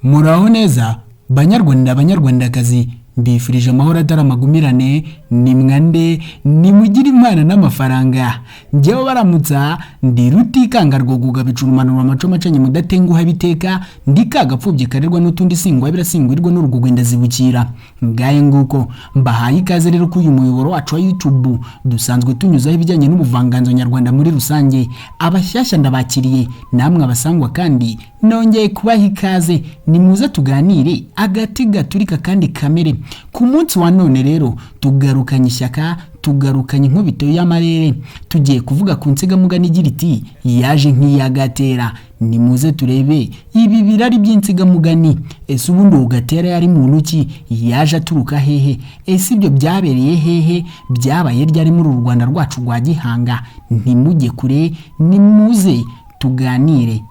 Muraho neza banyarwanda banyarwandakazi, mbifurije amahoro ataramagumirane. Ni mwande nimugire imana n'amafaranga. Njyewe baramutsa ndi Rutikanga Rwoguga bicurumanura amaco macanye mudatenguha biteka, ndi kagapfubye karerwa n'utundi singwa birasingwirwa n'urugugwenda zibukira. Ngaye nguko mbahaye ikaze rero ku uyu muyoboro wacu wa YouTube dusanzwe tunyuzaho ibijyanye n'ubuvanganzo nyarwanda muri rusange. Abashyashya ndabakiriye, namwe abasangwa kandi nongeye kubaha ikaze. Nimuze tuganire agati gaturika kandi kamere. Ku munsi wa none rero tugarukanye ishyaka, tugarukanye inkubito y'amarere, tugiye kuvuga ku nsigamugani igira iti yaje nk'iyagatera. Nimuze turebe ibi birari by'insigamugani. Ese ubundi ugatera yari muntu ki? Yaje aturuka hehe? Ese ibyo byabereye hehe? Byabaye ryari muri u Rwanda rwacu rwa gihanga? Ntimujye kure, nimuze tuganire.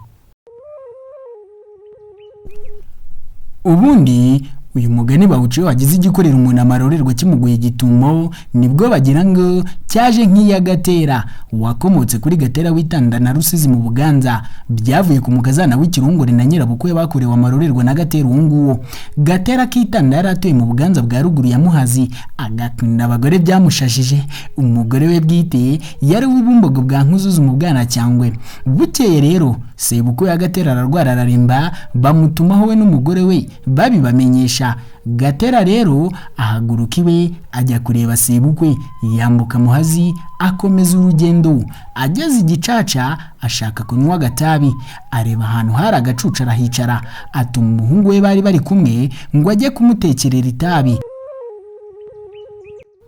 Ubundi uyu mugani bawuciye wagize igikorera umuntu amarorerwa kimuguye gitumo, nibwo bagira ngo cyaje nk'iyagatera. Wakomotse kuri Gatera witanda na Rusizi mu Buganza, byavuye ku mukazana w'Ikirongore na Nyirabukwe bakorewe amarorerwa na Gatera uwo. Gatera kitanda yaratuye mu Buganza bwa ruguru ya Muhazi, agakunda abagore byamushashije. Umugore we bwite yari w'ibumbogo bwa Nkuzuzu mu Bwana cyangwe. Bukeye rero sebukwe ya Gatera ararwara araremba, bamutumaho we n'umugore we babibamenyesha. Gatera rero ahaguruka iwe ajya kureba sebukwe, yambuka Muhazi akomeza urugendo. Ageze igicaca ashaka kunywa agatabi, areba ahantu hari agacuca arahicara, atuma umuhungu we bari kumwe ngo ajye kumutekerera itabi.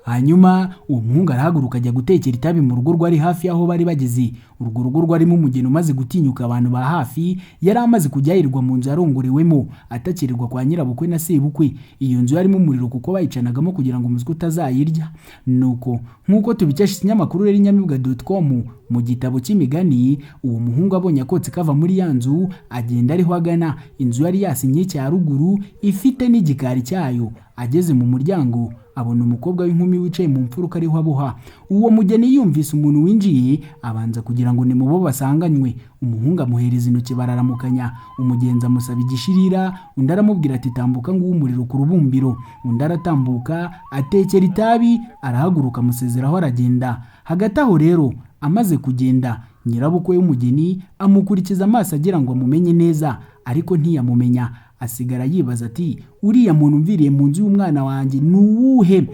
Hanyuma uwo muhungu arahaguruka ajya gutekera itabi mu rugo rwari hafi aho bari bageze. Urwo rugo rwarimo umugeni umaze gutinyuka abantu ba hafi, yari amaze kujyayirirwa mu nzu yarongorewemo atakirirwa kwa Nyirabukwe na sebukwe. Iyo nzu yarimo umuriro kuko bayicanagamo kugira ngo umuziki utazayirya. Nuko nkuko tubikesha ikinyamakuru rero inyamibwa.com mu gitabo cy'imigani, uwo muhungu abonye akotse kava muri ya nzu agenda ariho agana. Inzu yari yasinye cya ruguru ifite n'igikari cyayo. Ageze mu muryango abona umukobwa w'inkumi wicaye mu mfuruka ariho aboha. Uwo mugeni yumvise umuntu winjiye abanza kugira ngo ni mubo basanganywe. Umuhungu amuhereza intoki bararamukanya. Umugenzi amusaba igishirira, undi aramubwira ati tambuka ngo umuriro ku rubumbiro. Undi aratambuka atekera itabi, arahaguruka amusezeraho aragenda. Hagati aho rero amaze kugenda, Nyirabukwe w'umugeni amukurikiza amaso agira ngo amumenye neza, ariko ntiyamumenya. Asigara yibaza ati uriya muntu mviriye mu nzu y'umwana wanjye ni uwuhe?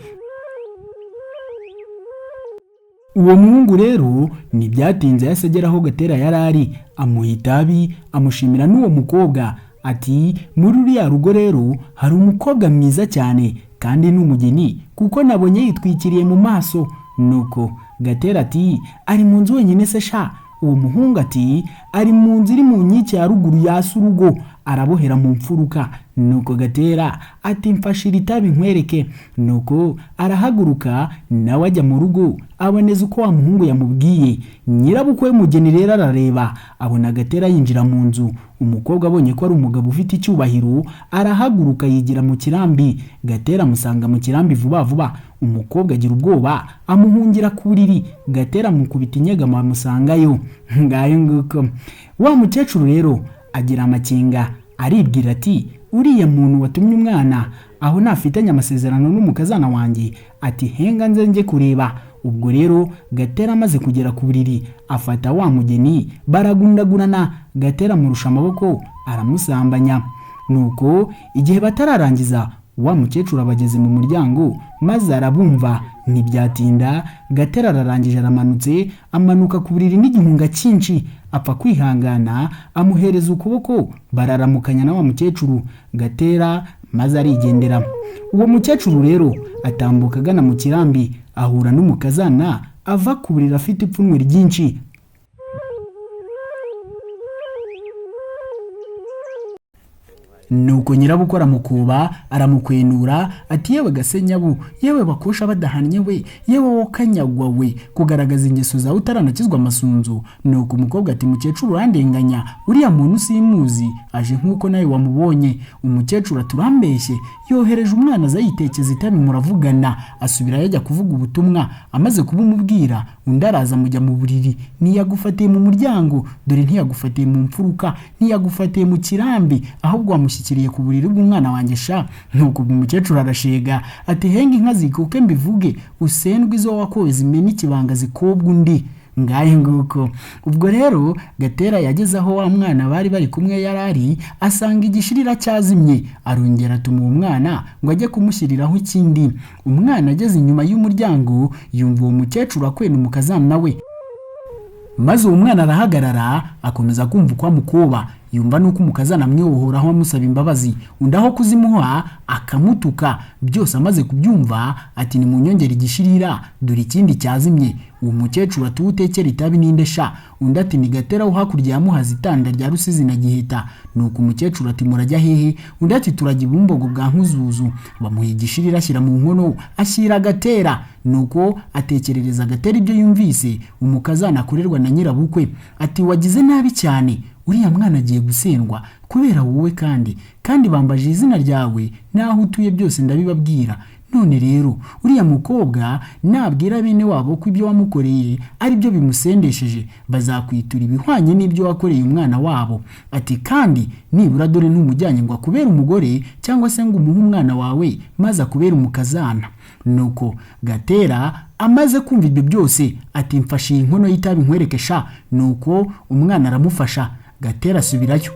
Uwo muhungu rero ntibyatinze yasegeraho Gatera yarari, amuha itabi, amushimira n'uwo mukobwa. Ati muri uriya rugo rero hari umukobwa mwiza cyane kandi n'umugeni kuko nabonye yitwikiriye mu maso. Nuko Gatera ati ari mu nzu wenyine se sha? Uwo muhungu ati ari mu nzu iri mu nkike ya ruguru yasi urugo, arabohera mu mfuruka. Nuko Gatera ati mfashira itabi nkwereke. Nuko arahaguruka nawe ajya mu rugo aboneza uko wa muhungu yamubwiye. Nyirabukwe w'umugeni rero arareba abona Gatera yinjira mu nzu. Umukobwa abonye ko ari umugabo ufite icyubahiro arahaguruka yigira mu kirambi. Gatera amusanga mu kirambi vuba vuba. Umukobwa agira ubwoba amuhungira ku buriri. Gatera amukubita inyegamo amusangayo. Ngayo nguko wa mukecuru rero agira amakenga, aribwira ati uriya muntu watumye umwana aho nafitanye amasezerano n'umukazana wanjye, ati henga nze njye kureba. Ubwo rero Gatera amaze kugera ku buriri afata wa mugeni baragundagurana. Gatera amurusha amaboko aramusambanya. Nuko igihe batararangiza wa mukecuru abageze mu muryango maze arabumva. Ntibyatinda Gatera ararangije aramanutse, amanuka ku buriri n'igihunga cyinshi, apfa kwihangana amuhereza ukuboko bararamukanya na wa mukecuru. Gatera maze arigendera. Uwo mukecuru rero atambuka agana mu kirambi ahura n'umukazana ava ku buriri afite ipfunwe ryinshi. Nuko Nyirabukwe aramukuba aramukwenura ati yewe Gasenyabu, yewe bakosha badahannye we, yewe wokanyagwa we, kugaragaza ingeso zawe utaranakizwa amasunzu. Nuko umukobwa ati mukecuru urandenganya, uriya muntu simuzi, aje nkuko nawe wamubonye. Umukecuru aturambeshye, yohereje umwana azayitekeza itabi muravugana. Asubira yajya kuvuga ubutumwa, amaze kubumubwira undi araza mujya mu buriri. Ntiyagufatiye mu muryango, dore ntiyagufatiye mu mfuruka, ntiyagufatiye mu kirambi, ahubwo wamushyize ngushyikiriye ku buriri bw'umwana wanjye sha. Nuko umukecuru arashega ati henga inka zikuke mbivuge usendwe izo wakowe zimena ikibanga zikobwa undi. Ngahe nguko. Ubwo rero Gatera yageze aho wa mwana bari bari kumwe yarari asanga igishirira cyazimye, arongera atuma uwo mwana ngo ajye kumushyiriraho ikindi. Umwana ageze inyuma y'umuryango yumva uwo mukecuru akwena umukazana we, maze uwo mwana arahagarara akomeza kumva uko amukoba, yumva nuko umukazana amwihohoraho amusaba imbabazi, undi aho kuzimuha akamutuka. Byose amaze kubyumva ati ni munyongera igishirira dore ikindi cyazimye. Uwo mukecuru ati utekera itabi ninde sha. Undi ati ni Gatera wo hakurya ya Muhazi itanda rya Rusizi na Giheta. Nuko umukecuru ati murajya hehe? Undi ati turajya Bumbogo bwa Nkuzuzu. Bamuha igishirira ashyira mu nkono ashyira Gatera. Nuko atekerereza Gatera ibyo yumvise umukazana akorerwa na nyirabukwe. Ati wagize nabi cyane, uriya mwana agiye gusendwa kubera wowe kandi bambaje izina ryawe naho utuye byose ndabibabwira. None rero uriya mukobwa nabwira bene wabo ko ibyo wamukoreye ari byo bimusendesheje, bazakwitura ibihwanye n'ibyo wakoreye umwana wabo. Ati kandi nibura dore ntumujyanye ngo akubere umugore cyangwa se ngo umuhe umwana wawe maze akubere umukazana. Nuko Gatera amaze kumva ibyo byose ati mfashe inkono y'itabi nkwereke sha. Nuko umwana aramufasha, Gatera asubirayo.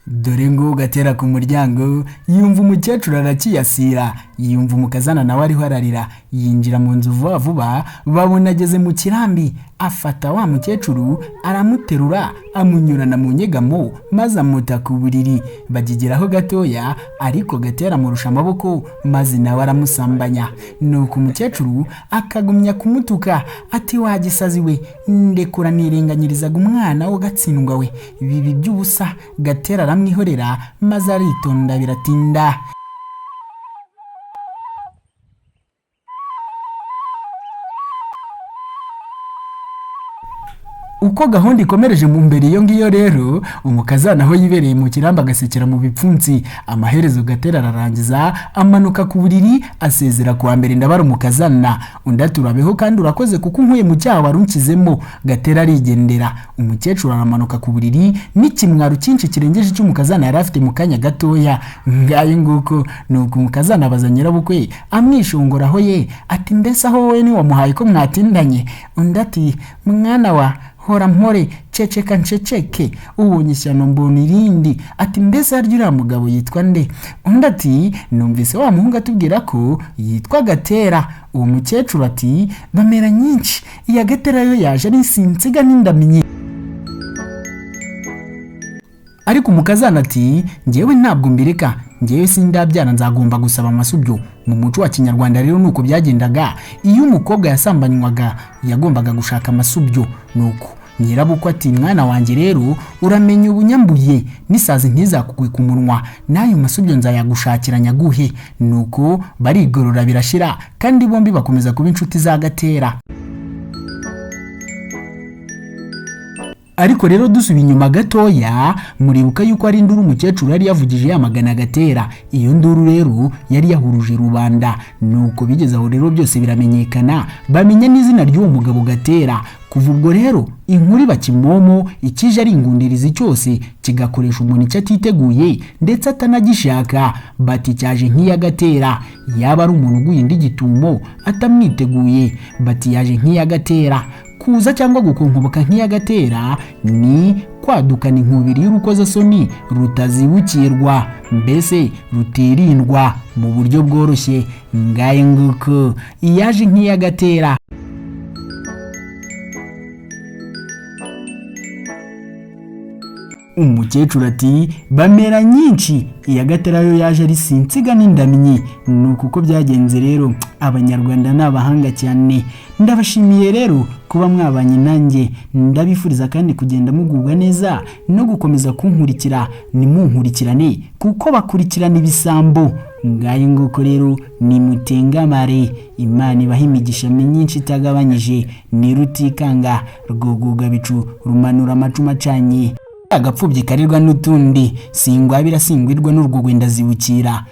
Dore ngo Gatera ku muryango yumva umukecuru arakiyasira, yumva umukazana nawe ariho ararira, yinjira mu nzu vuba vuba, babona ageze mu kirambi, afata wa mukecuru aramuterura amunyurana mu nyegamo maze amuta ku buriri. Bagigeraho gatoya ariko Gatera amurusha amaboko maze nawe aramusambanya. Nuko umukecuru akagumya kumutuka ati wagisazi we, ndekura nirenganyirizaga umwana wo gatsindwa we, bibi by'ubusa. Gatera aramwihorera maze aritonda biratinda. Uko gahunda ikomereje mu mbere iyo ngiyo rero, umukazana aho yibereye mu kiramba agasekera mu bipfunsi. Amaherezo Gatera ararangiza amanuka ku buriri asezera kuwa mbere ndabara umukazana. Undi aturabeho kandi urakoze kuko unkuye mu cyaha warunkizemo. Gatera arigendera. Umukecuru aramanuka ku buriri n'ikimwaro cyinshi kirengeje cy'umukazana yari afite mu kanya gatoya. Ngaye nguko. Nuko umukazana abaza nyirabukwe amwishongoraho ye ati mbese aho wowe ni wamuhaye ko mwatindanye? Undi ati mwana wa hora mpore ceceka nceceke ubonye ishyano mbona irindi. Ati mbese harya uriya mugabo yitwa nde? Undi ati numvise wa muhungu atubwira ko yitwa Gatera. Uwo mukecuru ati bamera nyinshi, iya Gatera yo yaje ari sinsiga n'indamenye. Ariko umukazana ati njyewe ntabwo mbireka, njyewe sindabyara nzagomba gusaba amasubyo. Mu muco wa Kinyarwanda rero nuko byagendaga, iyo umukobwa yasambanywaga yagombaga gushaka amasubyo. Nuko nyirabukwe ati mwana wanjye rero uramenya ubunyambuye n'isazi ntizakugwe ku munwa, nayo masubyo nzayagushakira nyaguhe. Nuko barigorora birashira kandi bombi bakomeza kuba inshuti za Gatera. Ariko rero dusubiye inyuma gatoya, muribuka yuko ari induru umukecuru yari yavugije yamagana Gatera. Iyo nduru rero yari yahuruje rubanda. Nuko bigeze aho rero byose biramenyekana, bamenya n'izina ry'uwo mugabo Gatera. Kuva ubwo rero inkuru bakimomo ikije ari ingundirizi cyose kigakoresha umuntu icyo atiteguye ndetse atanagishaka. Bati cyaje nk'iya Gatera, yaba ari umuntu uguye indi gitumo atamwiteguye. Bati yaje nk'iya Gatera. Kuza cyangwa gukonkoboka nk'iya Gatera ni kwadukana inkubiri y'urukozasoni rutazibukirwa, mbese rutirindwa mu buryo bworoshye. Ngaye nguko iyaje nk'iya Gatera. Umukecuru ati bamera nyinshi, iya Gatera yo yaje ari sinsiga n'indamenye. Nuko uko byagenze rero, abanyarwanda n'abahanga cyane. Ndabashimiye rero kuba mwabanye nanjye, ndabifuriza kandi kugenda mugubwa neza no gukomeza kunkurikira. Nimunkurikirane kuko bakurikirana ibisambo. Ngaye nguko rero nimutengamare, Imana ibaha imigisha myinshi itagabanyije. Ni Rutikanga Rwoguga bicu rumanura amacuma acanye, agapfubyi karirwa n'utundi, singwabira singwirwa n'urwo gwenda zibukira.